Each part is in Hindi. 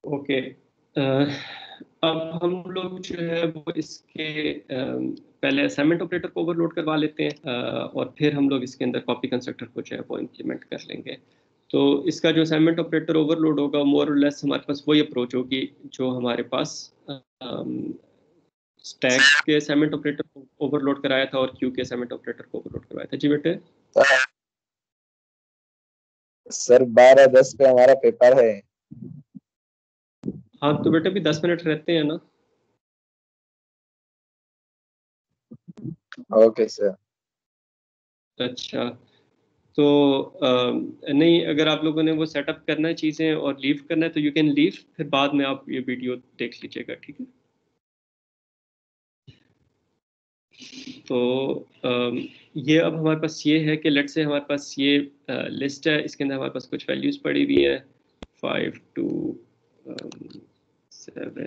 ओके। अब हम लोग जो है वो इसके पहले असाइनमेंट ऑपरेटर को ओवरलोड करवा लेते हैं, और फिर हम लोग इसके अंदर कॉपी कंस्ट्रक्टर को जो है वो इम्प्लीमेंट कर लेंगे। तो इसका जो असाइनमेंट ऑपरेटर ओवरलोड होगा, मोर और लेस हमारे पास वही अप्रोच होगी जो हमारे पास स्टैक के असाइनमेंट ऑपरेटर को ओवरलोड कराया था और क्यू के असाइनमेंट ऑपरेटर को ओवरलोड करवाया था। जी बेटे। सर 12:10 पे हमारा पेपर है। हाँ तो बेटे भी 10 मिनट रहते हैं ना। Okay sir. अच्छा, तो नहीं, अगर आप लोगों ने वो सेटअप करना है चीज़ें और लीव करना है तो यू कैन लीव, फिर बाद में आप ये वीडियो देख लीजिएगा, ठीक है। तो ये अब हमारे पास ये है कि लेट से हमारे पास ये लिस्ट है, इसके अंदर हमारे पास कुछ वैल्यूज़ पड़ी हुई है 5 2 7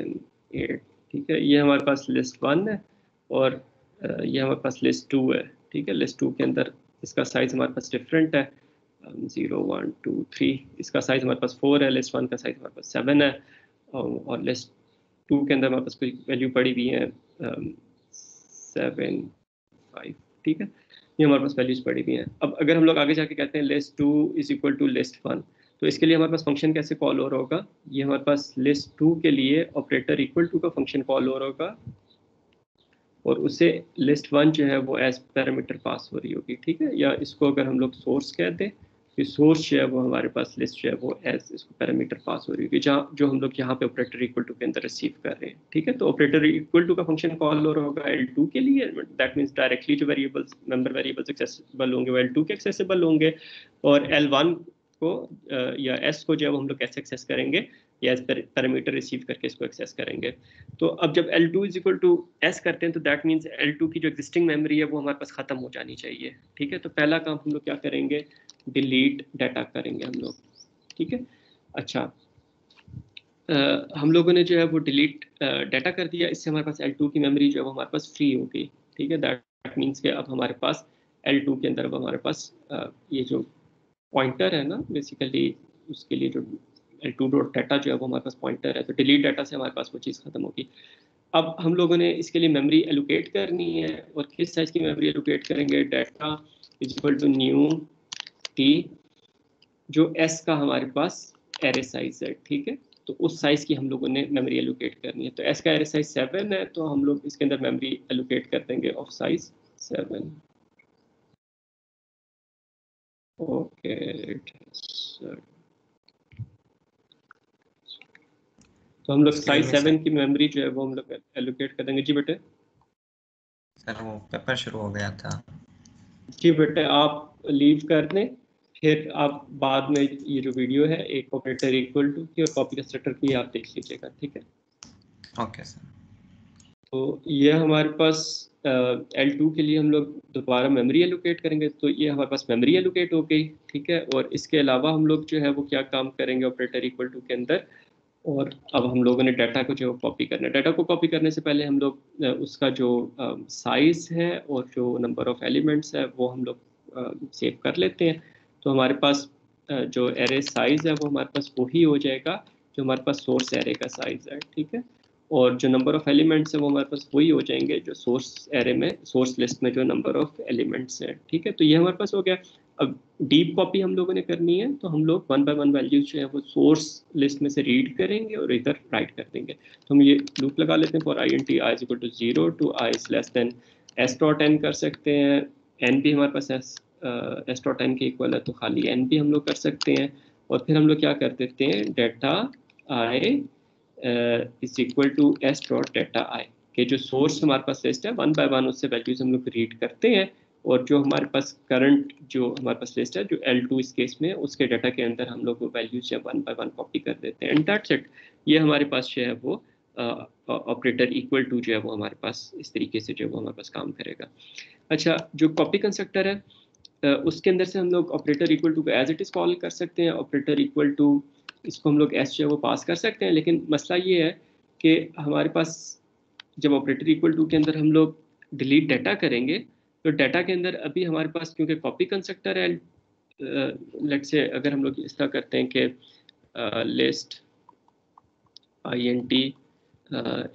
8, ठीक है। ये हमारे पास लिस्ट 1 है और ये हमारे पास लिस्ट 2 है, ठीक है। लिस्ट 2 के अंदर इसका साइज हमारे पास डिफरेंट है, 0 1 2 3। इसका साइज हमारे पास 4 है, लिस्ट 1 का साइज हमारे पास 7 है, और लिस्ट 2 के अंदर हमारे पास कोई वैल्यू पड़ी हुई है 7 5, ठीक है। ये हमारे पास वैल्यूज पड़ी हुई हैं। अब अगर हम लोग आगे जाके कहते हैं list 2 is equal to list 1, तो इसके लिए हमारे पास फंक्शन कैसे कॉल हो रहा होगा? ये हमारे पास लिस्ट 2 के लिए ऑपरेटर इक्वल टू का फंक्शन कॉल हो रहा होगा और उसे लिस्ट 1 जो है वो एज पैरामीटर पास हो रही होगी, ठीक है। या इसको अगर हम लोग सोर्स कह दें, कि सोर्स जो है वो हमारे पास लिस्ट जो है वो एज इसको पैरामीटर पास हो रही होगी, जहाँ जो हम लोग यहाँ पे ऑपरेटर इक्वल टू के अंदर रिसीव कर रहे हैं, ठीक है। तो ऑपरेटर इक्वल टू का फंक्शन कॉल हो रहा होगा L2 के लिए, दैट मीन्स डायरेक्टली जो वेरिएबल्स मेंबर वेरिएबल्स एक्सेसिबल होंगे वो L2 के एक्सेसिबल होंगे, और L1 को या S को जो है वो हम लोग कैसे एक्सेस करेंगे, या एज पैरामीटर रिसीव करके इसको एक्सेस करेंगे। तो अब जब L2 is equal to S करते हैं तो दैट मीन्स L2 की जो एग्जिस्टिंग मेमोरी है वो हमारे पास खत्म हो जानी चाहिए, ठीक है। तो पहला काम हम लोग क्या करेंगे, डिलीट डाटा करेंगे हम लोग, ठीक है। अच्छा, हम लोगों ने जो है वो डिलीट डाटा कर दिया, इससे हमारे पास L2 की मेमोरी जो है वो हमारे पास फ्री हो गई, ठीक है। दैट मीन्स कि अब हमारे पास L2 के अंदर अब हमारे पास ये जो पॉइंटर है ना, बेसिकली उसके लिए जो L2 डॉट डाटा जो है वो हमारे पास पॉइंटर है, तो डिलीट डाटा से हमारे पास वो चीज़ खत्म होगी। अब हम लोगों ने इसके लिए मेमोरी एलोकेट करनी है, और किस साइज की मेमोरी एलोकेट करेंगे, data is equal to new T, जो एस का हमारे पास एरे साइज है, ठीक है। तो उस साइज की हम लोगों ने मेमोरी एलोकेट करनी है। तो एस का एरे साइज 7 है, तो हम लोग इसके अंदर मेमोरी एलोकेट कर देंगे ऑफ साइज 7। ओके, तो हम लोग साइज 7 की मेमोरी जो है वो हम लोग एलोकेट कर देंगे। जी बेटे। सर वो पेपर शुरू हो गया था। जी बेटे, आप लीव कर दें, फिर आप बाद में ये जो वीडियो है एक ऑपरेटर इक्वल टू की और कॉपी कंस्ट्रक्टर की आप देख लीजिएगा, ठीक है। Okay sir. तो ये हमारे पास L2 के लिए हम लोग दोबारा मेमोरी एलोकेट करेंगे, तो ये हमारे पास मेमोरी एलोकेट हो गई, ठीक है। और इसके अलावा हम लोग जो है वो क्या काम करेंगे ऑपरेटर इक्वल टू के अंदर, और अब हम लोगों ने डाटा को जो कॉपी करना है, डाटा को कॉपी करने से पहले हम लोग उसका जो साइज है और जो नंबर ऑफ एलिमेंट्स है वो हम लोग सेव कर लेते हैं। तो हमारे पास जो एरे साइज है वो हमारे पास वही हो जाएगा जो हमारे पास सोर्स एरे का साइज है, ठीक है। और जो नंबर ऑफ एलिमेंट्स है वो हमारे पास वही हो जाएंगे जो सोर्स एरे में, सोर्स लिस्ट में जो नंबर ऑफ एलिमेंट्स हैं, ठीक है। तो ये हमारे पास हो गया। अब डीप कॉपी हम लोगों ने करनी है, तो हम लोग 1 बाय 1 वैल्यूज जो है वो सोर्स लिस्ट में से रीड करेंगे और इधर राइट कर देंगे। तो हम ये लूप लगा लेते हैं, for I N T I is equal to 0 to I is less than S dot N कर सकते हैं। एन भी हमारे पास एस डॉट एन के इक्वल है, तो खाली एन भी हम लोग कर सकते हैं। और फिर हम लोग क्या कर देते हैं, data I is equal to S dot data I के जो सोर्स हमारे पास लिस्ट है 1 बाय 1 उससे वैल्यूज हम लोग रीड करते हैं, और जो हमारे पास करंट जो हमारे पास लिस्ट है जो L2 इस केस में, उसके डाटा के अंदर हम लोग वो वैल्यूज जो 1 बाय 1 कॉपी कर देते हैं, एंड दैट्स इट। ये हमारे पास जो है वो ऑपरेटर इक्वल टू जो है वो हमारे पास इस तरीके से जो है वो हमारे पास काम करेगा। अच्छा, जो कॉपी कंस्ट्रक्टर है उसके अंदर से हम लोग ऑपरेटर इक्वल टू को एज इट इज कॉल कर सकते हैं, ऑपरेटर इक्वल टू इसको हम लोग एस जो है वो पास कर सकते हैं। लेकिन मसला ये है कि हमारे पास जब ऑपरेटर इक्वल टू के अंदर हम लोग डिलीट डाटा करेंगे, तो डाटा के अंदर अभी हमारे पास क्योंकि कॉपी कंस्ट्रक्टर है, लेट्स से अगर हम लोग इस तरह करते हैं कि लिस्ट INT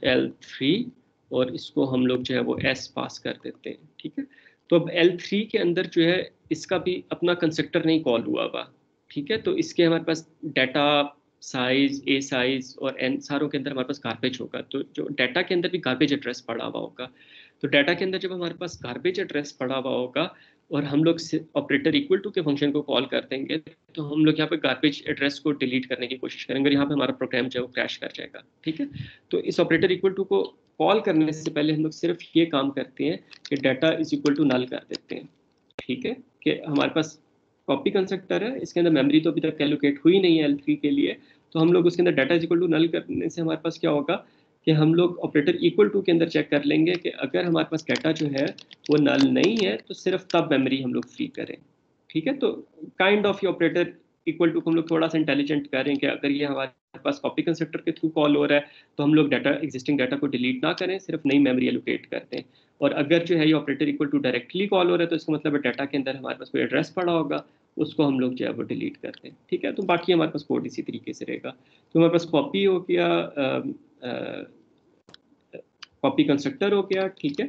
L3 और इसको हम लोग जो है वो S पास कर देते हैं, ठीक है। तो अब L3 के अंदर जो है इसका भी अपना कंस्ट्रक्टर नहीं कॉल हुआ हुआ, ठीक है। तो इसके हमारे पास डाटा साइज, ए साइज और एन सारों के अंदर हमारे पास गार्बेज होगा, तो जो डाटा के अंदर भी गार्बेज एड्रेस पड़ा हुआ होगा। तो डाटा के अंदर जब हमारे पास गार्बेज एड्रेस पड़ा हुआ होगा और हम लोग ऑपरेटर इक्वल टू के फंक्शन को कॉल कर देंगे, तो हम लोग यहाँ पे गार्बेज एड्रेस को डिलीट करने की कोशिश करेंगे और यहाँ पे हमारा प्रोग्राम जो है वो क्रैश कर जाएगा, ठीक है। तो इस ऑपरेटर इक्वल टू को कॉल करने से पहले हम लोग सिर्फ ये काम करते हैं कि data is equal to null कर देते हैं, ठीक है। कि हमारे पास कॉपी कंस्ट्रक्टर है, इसके अंदर मेमोरी तो अभी तक एलोकेट हुई नहीं है L3 के लिए, तो हम लोग उसके अंदर data is equal to null करने से हमारे पास क्या होगा कि हम लोग ऑपरेटर इक्वल टू के अंदर चेक कर लेंगे कि अगर हमारे पास डाटा जो है वो नल नहीं है तो सिर्फ तब मेमोरी हम लोग फ्री करें, ठीक है। तो काइंड ऑफ ये ऑपरेटर इक्वल टू को हम लोग थोड़ा सा इंटेलिजेंट करें कि अगर ये हमारे पास कॉपी कंस्ट्रक्टर के थ्रू कॉल हो रहा है तो हम लोग डाटा एग्जिस्टिंग डाटा को डिलीट ना करें, सिर्फ नई मेमोरी एलोकेट करते हैं। और अगर जो है ये operator equal to directly call हो रहा है तो इसका मतलब डाटा के अंदर हमारे पास कोई एड्रेस पड़ा होगा, उसको हम लोग जो है वो डिलीट करते हैं, ठीक है। तो बाकी हमारे पास कोड इसी तरीके से रहेगा। तो हमारे पास कॉपी हो गया, कॉपी कंस्ट्रक्टर हो गया, ठीक है।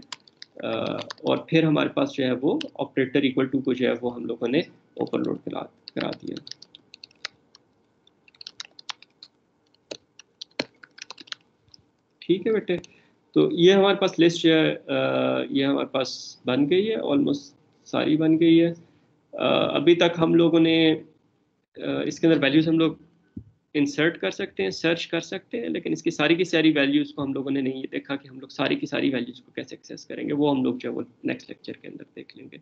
और फिर हमारे पास जो है वो ऑपरेटर इक्वल टू को जो है वो हम लोगों ने ओवरलोड करा दिया। ठीक है बेटे, तो ये हमारे पास लिस्ट जो है ये हमारे पास बन गई है, ऑलमोस्ट सारी बन गई है। अभी तक हम लोगों ने इसके अंदर वैल्यूज हम लोग इंसर्ट कर सकते हैं, सर्च कर सकते हैं, लेकिन इसकी सारी की सारी वैल्यूज़ को हम लोगों ने नहीं देखा कि हम लोग सारी की सारी वैल्यूज़ को कैसे एक्सेस करेंगे, वो हम लोग जो है वो नेक्स्ट लेक्चर के अंदर देख लेंगे।